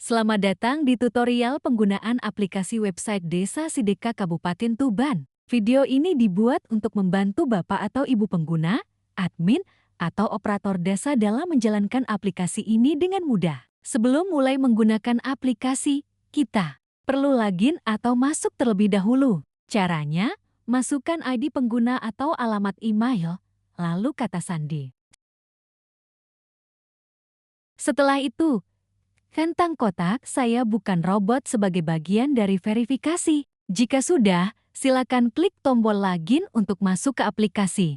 Selamat datang di tutorial penggunaan aplikasi website Desa Sideka Kabupaten Tuban. Video ini dibuat untuk membantu Bapak atau Ibu pengguna, admin, atau operator desa dalam menjalankan aplikasi ini dengan mudah. Sebelum mulai menggunakan aplikasi, kita perlu login atau masuk terlebih dahulu. Caranya, masukkan ID pengguna atau alamat email, lalu kata sandi. Setelah itu, tentang kotak "Saya bukan robot" sebagai bagian dari verifikasi. Jika sudah, silakan klik tombol login untuk masuk ke aplikasi.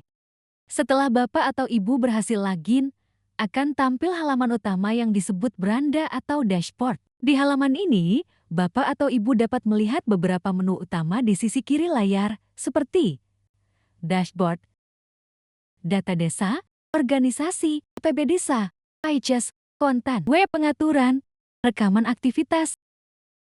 Setelah Bapak atau Ibu berhasil login, akan tampil halaman utama yang disebut beranda atau dashboard. Di halaman ini, Bapak atau Ibu dapat melihat beberapa menu utama di sisi kiri layar, seperti dashboard, data desa, organisasi, APB desa, pages, konten, web pengaturan, rekaman aktivitas,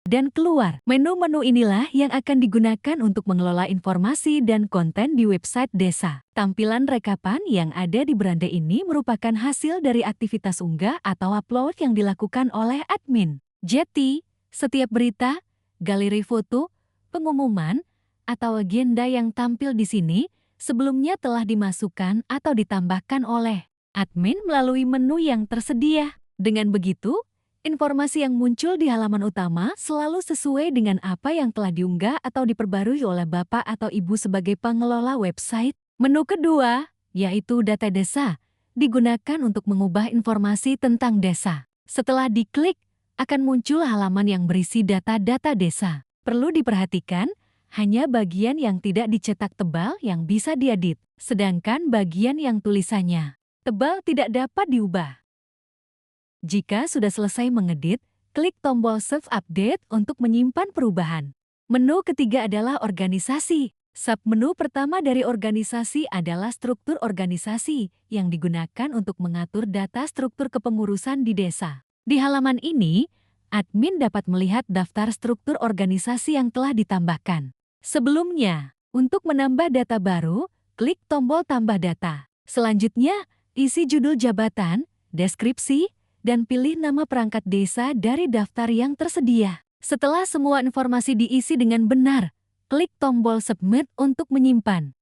dan keluar. Menu-menu inilah yang akan digunakan untuk mengelola informasi dan konten di website desa. Tampilan rekapan yang ada di beranda ini merupakan hasil dari aktivitas unggah atau upload yang dilakukan oleh admin. Jadi, setiap berita, galeri foto, pengumuman, atau agenda yang tampil di sini sebelumnya telah dimasukkan atau ditambahkan oleh admin melalui menu yang tersedia. Dengan begitu, informasi yang muncul di halaman utama selalu sesuai dengan apa yang telah diunggah atau diperbarui oleh Bapak atau Ibu sebagai pengelola website. Menu kedua, yaitu data desa, digunakan untuk mengubah informasi tentang desa. Setelah diklik, akan muncul halaman yang berisi data-data desa. Perlu diperhatikan, hanya bagian yang tidak dicetak tebal yang bisa diedit, sedangkan bagian yang tulisannya tebal tidak dapat diubah. Jika sudah selesai mengedit, klik tombol Save Update untuk menyimpan perubahan. Menu ketiga adalah organisasi. Submenu pertama dari organisasi adalah struktur organisasi yang digunakan untuk mengatur data struktur kepengurusan di desa. Di halaman ini, admin dapat melihat daftar struktur organisasi yang telah ditambahkan. Sebelumnya, untuk menambah data baru, klik tombol Tambah Data. Selanjutnya, isi judul jabatan, deskripsi, dan pilih nama perangkat desa dari daftar yang tersedia. Setelah semua informasi diisi dengan benar, klik tombol Submit untuk menyimpan.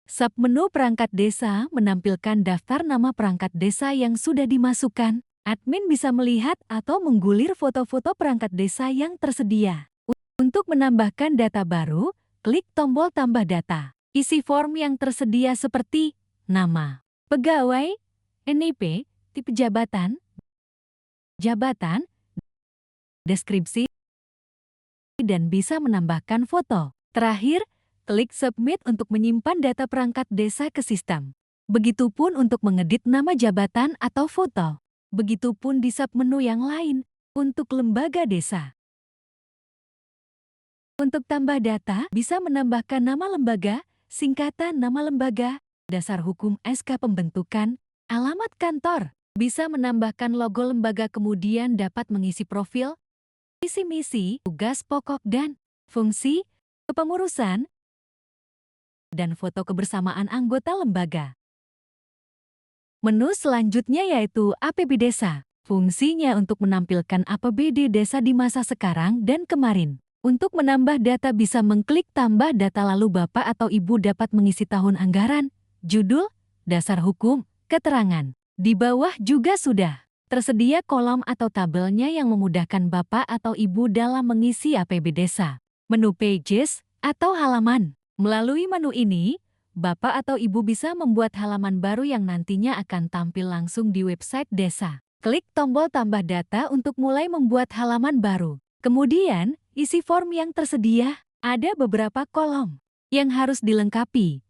Submenu perangkat desa menampilkan daftar nama perangkat desa yang sudah dimasukkan. Admin bisa melihat atau menggulir foto-foto perangkat desa yang tersedia. Untuk menambahkan data baru, klik tombol Tambah Data. Isi form yang tersedia seperti nama pegawai, NIP, tipe jabatan, deskripsi, dan bisa menambahkan foto. Terakhir, klik Submit untuk menyimpan data perangkat desa ke sistem. Begitupun untuk mengedit nama jabatan atau foto. Begitupun di submenu yang lain untuk lembaga desa. Untuk tambah data, bisa menambahkan nama lembaga, singkatan nama lembaga, dasar hukum SK pembentukan, alamat kantor. Bisa menambahkan logo lembaga, kemudian dapat mengisi profil, visi misi, tugas pokok dan fungsi, kepengurusan, dan foto kebersamaan anggota lembaga. Menu selanjutnya yaitu APB Desa. Fungsinya untuk menampilkan APBD desa di masa sekarang dan kemarin. Untuk menambah data bisa mengklik Tambah Data lalu Bapak atau Ibu dapat mengisi tahun anggaran, judul, dasar hukum, keterangan. Di bawah juga sudah tersedia kolom atau tabelnya yang memudahkan Bapak atau Ibu dalam mengisi APB Desa. Menu Pages atau halaman. Melalui menu ini, Bapak atau Ibu bisa membuat halaman baru yang nantinya akan tampil langsung di website desa. Klik tombol Tambah Data untuk mulai membuat halaman baru. Kemudian, isi form yang tersedia. Ada beberapa kolom yang harus dilengkapi.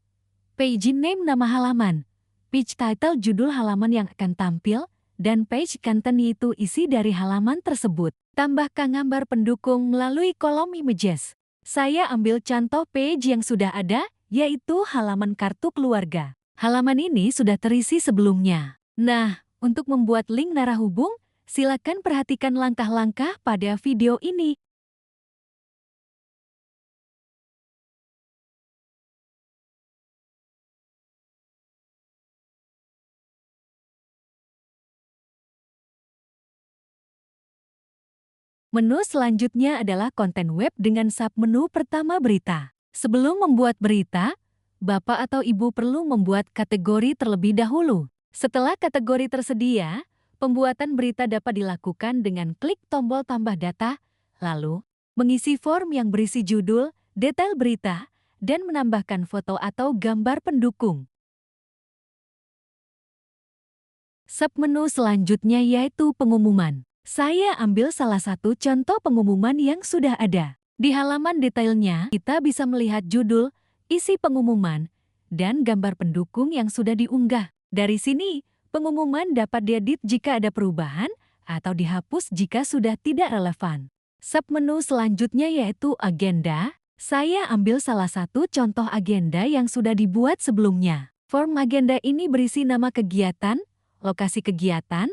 Page name nama halaman, page title judul halaman yang akan tampil, dan page content yaitu isi dari halaman tersebut. Tambahkan gambar pendukung melalui kolom images. Saya ambil contoh page yang sudah ada, yaitu halaman kartu keluarga. Halaman ini sudah terisi sebelumnya. Nah, untuk membuat link narahubung, silakan perhatikan langkah-langkah pada video ini. Menu selanjutnya adalah konten web dengan submenu pertama berita. Sebelum membuat berita, Bapak atau Ibu perlu membuat kategori terlebih dahulu. Setelah kategori tersedia, pembuatan berita dapat dilakukan dengan klik tombol tambah data, lalu mengisi form yang berisi judul, detail berita, dan menambahkan foto atau gambar pendukung. Submenu selanjutnya yaitu pengumuman. Saya ambil salah satu contoh pengumuman yang sudah ada. Di halaman detailnya, kita bisa melihat judul, isi pengumuman, dan gambar pendukung yang sudah diunggah. Dari sini, pengumuman dapat diedit jika ada perubahan atau dihapus jika sudah tidak relevan. Submenu selanjutnya yaitu agenda. Saya ambil salah satu contoh agenda yang sudah dibuat sebelumnya. Form agenda ini berisi nama kegiatan, lokasi kegiatan,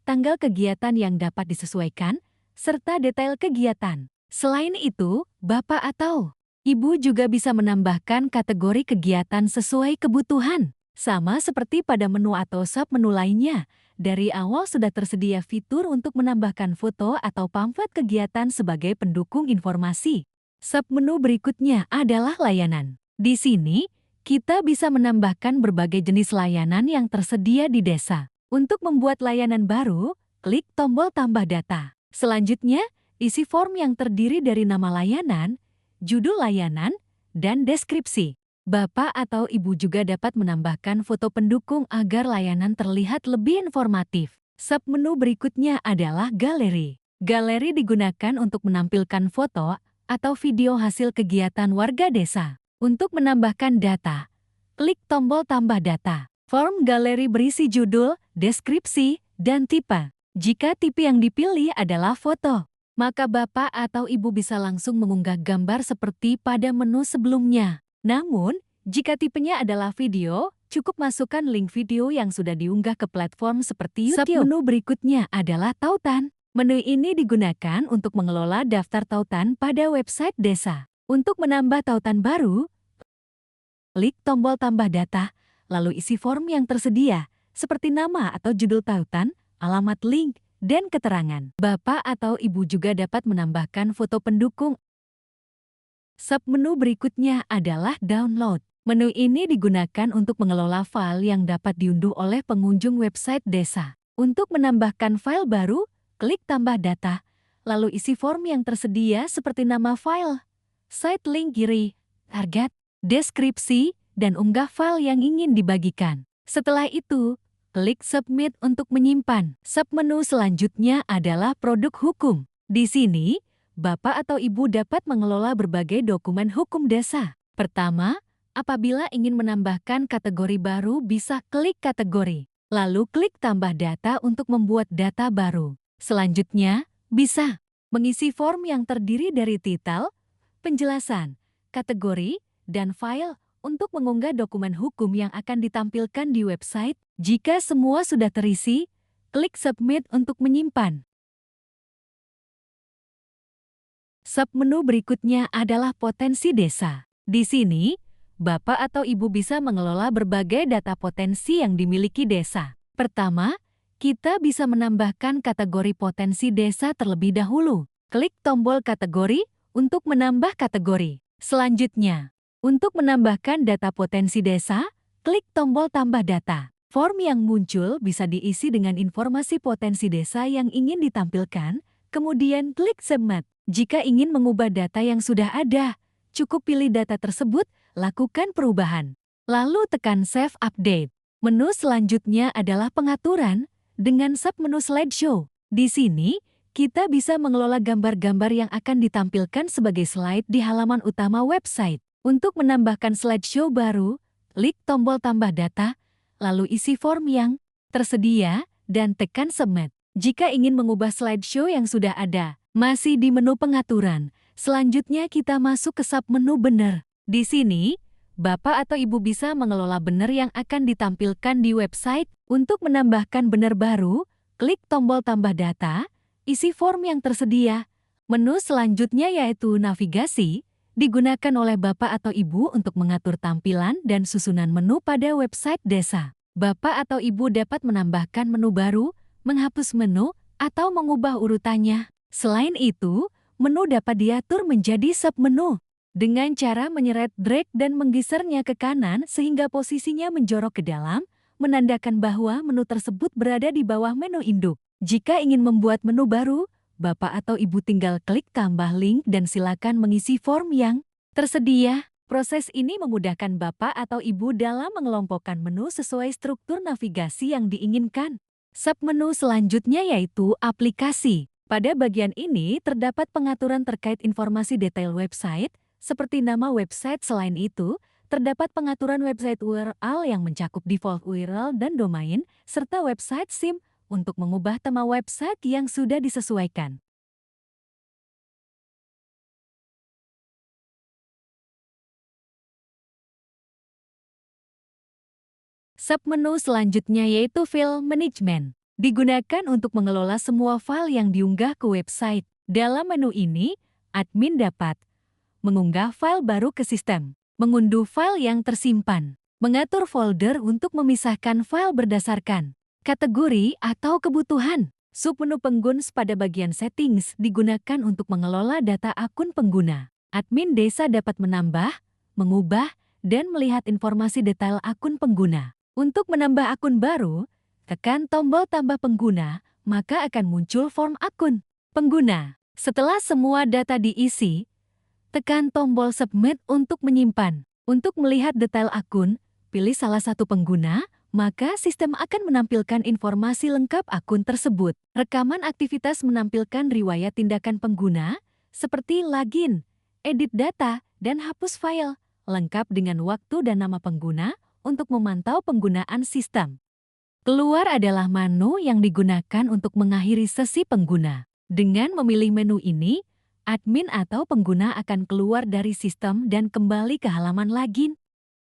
tanggal kegiatan yang dapat disesuaikan, serta detail kegiatan. Selain itu, Bapak atau Ibu juga bisa menambahkan kategori kegiatan sesuai kebutuhan. Sama seperti pada menu atau submenu lainnya, dari awal sudah tersedia fitur untuk menambahkan foto atau pamflet kegiatan sebagai pendukung informasi. Submenu berikutnya adalah layanan. Di sini, kita bisa menambahkan berbagai jenis layanan yang tersedia di desa. Untuk membuat layanan baru, klik tombol tambah data. Selanjutnya, isi form yang terdiri dari nama layanan, judul layanan, dan deskripsi. Bapak atau Ibu juga dapat menambahkan foto pendukung agar layanan terlihat lebih informatif. Submenu berikutnya adalah galeri. Galeri digunakan untuk menampilkan foto atau video hasil kegiatan warga desa. Untuk menambahkan data, klik tombol tambah data. Form galeri berisi judul, deskripsi, dan tipe. Jika tipe yang dipilih adalah foto, maka Bapak atau Ibu bisa langsung mengunggah gambar seperti pada menu sebelumnya. Namun, jika tipenya adalah video, cukup masukkan link video yang sudah diunggah ke platform seperti YouTube. Submenu berikutnya adalah tautan. Menu ini digunakan untuk mengelola daftar tautan pada website desa. Untuk menambah tautan baru, klik tombol tambah data, lalu isi form yang tersedia, seperti nama atau judul tautan, alamat link, dan keterangan. Bapak atau Ibu juga dapat menambahkan foto pendukung. Submenu berikutnya adalah download. Menu ini digunakan untuk mengelola file yang dapat diunduh oleh pengunjung website desa. Untuk menambahkan file baru, klik tambah data, lalu isi form yang tersedia seperti nama file, site link kiri, target, deskripsi, dan unggah file yang ingin dibagikan. Setelah itu, klik submit untuk menyimpan. Submenu selanjutnya adalah produk hukum. Di sini, Bapak atau Ibu dapat mengelola berbagai dokumen hukum desa. Pertama, apabila ingin menambahkan kategori baru bisa klik kategori. Lalu klik tambah data untuk membuat data baru. Selanjutnya, bisa mengisi form yang terdiri dari titel, penjelasan, kategori, dan file untuk mengunggah dokumen hukum yang akan ditampilkan di website. Jika semua sudah terisi, klik submit untuk menyimpan. Submenu berikutnya adalah potensi desa. Di sini, Bapak atau Ibu bisa mengelola berbagai data potensi yang dimiliki desa. Pertama, kita bisa menambahkan kategori potensi desa terlebih dahulu. Klik tombol kategori untuk menambah kategori. Selanjutnya, untuk menambahkan data potensi desa, klik tombol tambah data. Form yang muncul bisa diisi dengan informasi potensi desa yang ingin ditampilkan, kemudian klik submit. Jika ingin mengubah data yang sudah ada, cukup pilih data tersebut, lakukan perubahan. Lalu tekan Save Update. Menu selanjutnya adalah pengaturan dengan submenu slideshow. Di sini, kita bisa mengelola gambar-gambar yang akan ditampilkan sebagai slide di halaman utama website. Untuk menambahkan slideshow baru, klik tombol tambah data, lalu isi form yang tersedia, dan tekan submit. Jika ingin mengubah slideshow yang sudah ada, masih di menu pengaturan. Selanjutnya kita masuk ke submenu banner. Di sini, Bapak atau Ibu bisa mengelola banner yang akan ditampilkan di website. Untuk menambahkan banner baru, klik tombol tambah data, isi form yang tersedia. Menu selanjutnya yaitu navigasi, digunakan oleh Bapak atau Ibu untuk mengatur tampilan dan susunan menu pada website desa. Bapak atau Ibu dapat menambahkan menu baru, menghapus menu, atau mengubah urutannya. Selain itu, menu dapat diatur menjadi submenu dengan cara menyeret drag dan menggesernya ke kanan sehingga posisinya menjorok ke dalam, menandakan bahwa menu tersebut berada di bawah menu induk. Jika ingin membuat menu baru, Bapak atau Ibu tinggal klik tambah link dan silakan mengisi form yang tersedia. Proses ini memudahkan Bapak atau Ibu dalam mengelompokkan menu sesuai struktur navigasi yang diinginkan. Submenu selanjutnya yaitu aplikasi. Pada bagian ini terdapat pengaturan terkait informasi detail website, seperti nama website. Selain itu, terdapat pengaturan website URL yang mencakup default URL dan domain, serta website SIM untuk mengubah tema website yang sudah disesuaikan. Submenu selanjutnya yaitu File Management. Digunakan untuk mengelola semua file yang diunggah ke website. Dalam menu ini, admin dapat mengunggah file baru ke sistem, mengunduh file yang tersimpan, mengatur folder untuk memisahkan file berdasarkan kategori atau kebutuhan. Submenu Pengguns pada bagian Settings digunakan untuk mengelola data akun pengguna. Admin desa dapat menambah, mengubah, dan melihat informasi detail akun pengguna. Untuk menambah akun baru, tekan tombol tambah pengguna, maka akan muncul form akun pengguna. Setelah semua data diisi, tekan tombol Submit untuk menyimpan. Untuk melihat detail akun, pilih salah satu pengguna, maka sistem akan menampilkan informasi lengkap akun tersebut. Rekaman aktivitas menampilkan riwayat tindakan pengguna, seperti login, edit data, dan hapus file, lengkap dengan waktu dan nama pengguna untuk memantau penggunaan sistem. Keluar adalah menu yang digunakan untuk mengakhiri sesi pengguna. Dengan memilih menu ini, admin atau pengguna akan keluar dari sistem dan kembali ke halaman login.